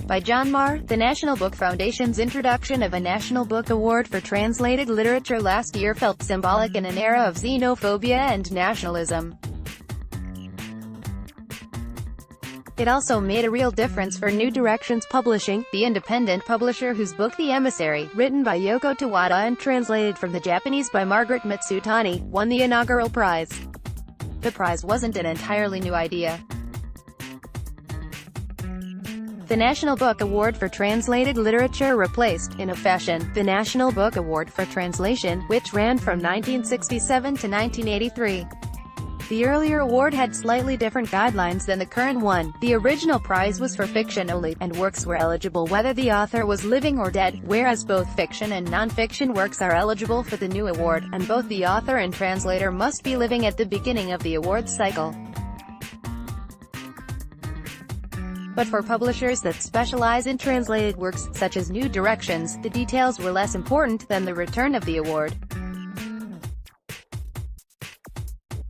By John Maher, the National Book Foundation's introduction of a National Book Award for Translated Literature last year felt symbolic in an era of xenophobia and nationalism. It also made a real difference for New Directions Publishing, the independent publisher whose book The Emissary, written by Yoko Tawada and translated from the Japanese by Margaret Mitsutani, won the inaugural prize. The prize wasn't an entirely new idea. The National Book Award for Translated Literature replaced, in a fashion, the National Book Award for Translation, which ran from 1967 to 1983. The earlier award had slightly different guidelines than the current one. The original prize was for fiction only, and works were eligible whether the author was living or dead, whereas both fiction and non-fiction works are eligible for the new award, and both the author and translator must be living at the beginning of the awards cycle. But for publishers that specialize in translated works, such as New Directions, the details were less important than the return of the award.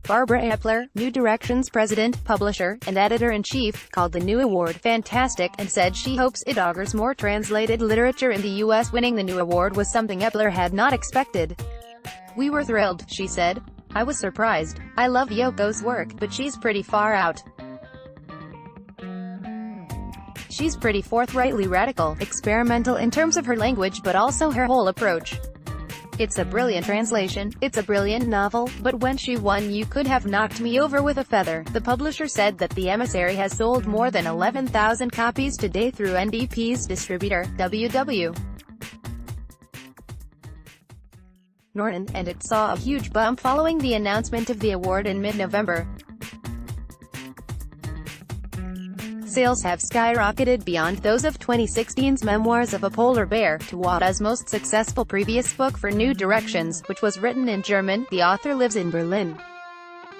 Barbara Epler, New Directions president, publisher, and editor-in-chief, called the new award fantastic, and said she hopes it augurs more translated literature in the U.S. Winning the new award was something Epler had not expected. "We were thrilled," she said. "I was surprised. I love Yoko's work, but she's pretty far out. She's pretty forthrightly radical, experimental in terms of her language but also her whole approach. It's a brilliant translation, it's a brilliant novel, but when she won you could have knocked me over with a feather." The publisher said that The Emissary has sold more than 11,000 copies today through NDP's distributor, WW. Norton, and it saw a huge bump following the announcement of the award in mid-November. Sales have skyrocketed beyond those of 2016's Memoirs of a Polar Bear, Tawada's most successful previous book for New Directions, which was written in German. The author lives in Berlin.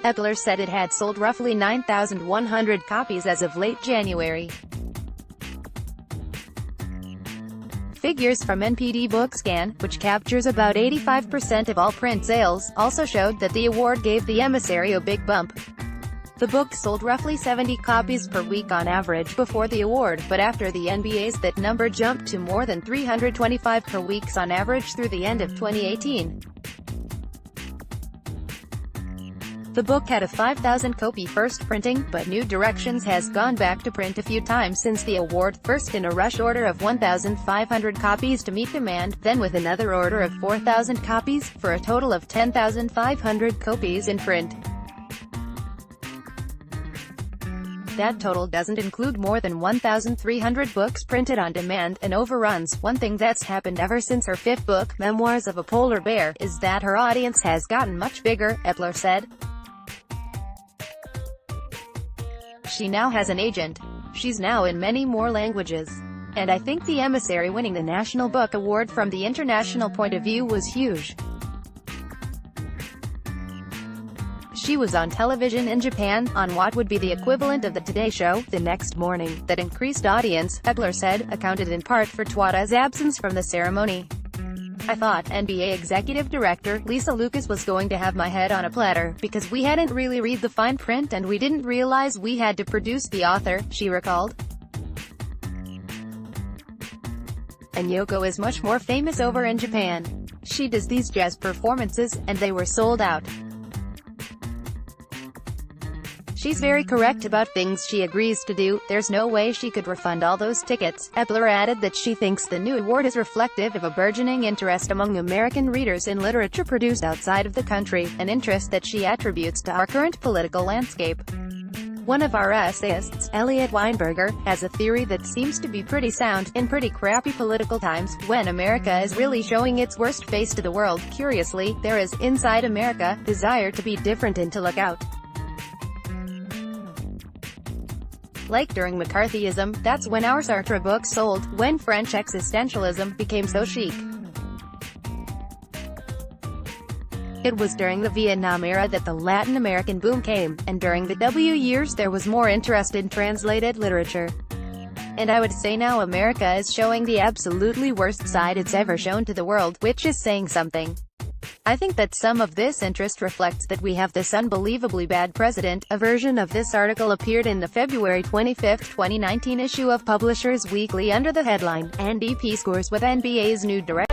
Epler said it had sold roughly 9,100 copies as of late January. Figures from NPD BookScan, which captures about 85% of all print sales, also showed that the award gave The Emissary a big bump. The book sold roughly 70 copies per week on average before the award, but after the NBAs that number jumped to more than 325 per week on average through the end of 2018. The book had a 5,000 copy first printing, but New Directions has gone back to print a few times since the award, first in a rush order of 1,500 copies to meet demand, then with another order of 4,000 copies, for a total of 10,500 copies in print. That total doesn't include more than 1,300 books printed on demand, and overruns. "One thing that's happened ever since her fifth book, Memoirs of a Polar Bear, is that her audience has gotten much bigger," Epler said. "She now has an agent. She's now in many more languages. And I think The Emissary winning the National Book Award from the international point of view was huge. She was on television in Japan, on what would be the equivalent of the Today Show, the next morning. That increased audience," Epler said, accounted in part for Tawada's absence from the ceremony. "I thought NBA executive director, Lisa Lucas was going to have my head on a platter, because we hadn't really read the fine print and we didn't realize we had to produce the author," she recalled. And Yoko is much more famous over in Japan. She does these jazz performances, and they were sold out. She's very correct about things she agrees to do. There's no way she could refund all those tickets." Epler added that she thinks the new award is reflective of a burgeoning interest among American readers in literature produced outside of the country, an interest that she attributes to our current political landscape. "One of our essayists, Elliot Weinberger, has a theory that seems to be pretty sound. In pretty crappy political times, when America is really showing its worst face to the world, curiously, there is, inside America, desire to be different and to look out. Like during McCarthyism, that's when our Sartre book sold, when French existentialism became so chic. It was during the Vietnam era that the Latin American boom came, and during the W years there was more interest in translated literature. And I would say now America is showing the absolutely worst side it's ever shown to the world, which is saying something." I think that some of this interest reflects that we have this unbelievably bad president. A version of this article appeared in the February 25, 2019 issue of Publishers Weekly under the headline, NDP Scores with NBA's new director.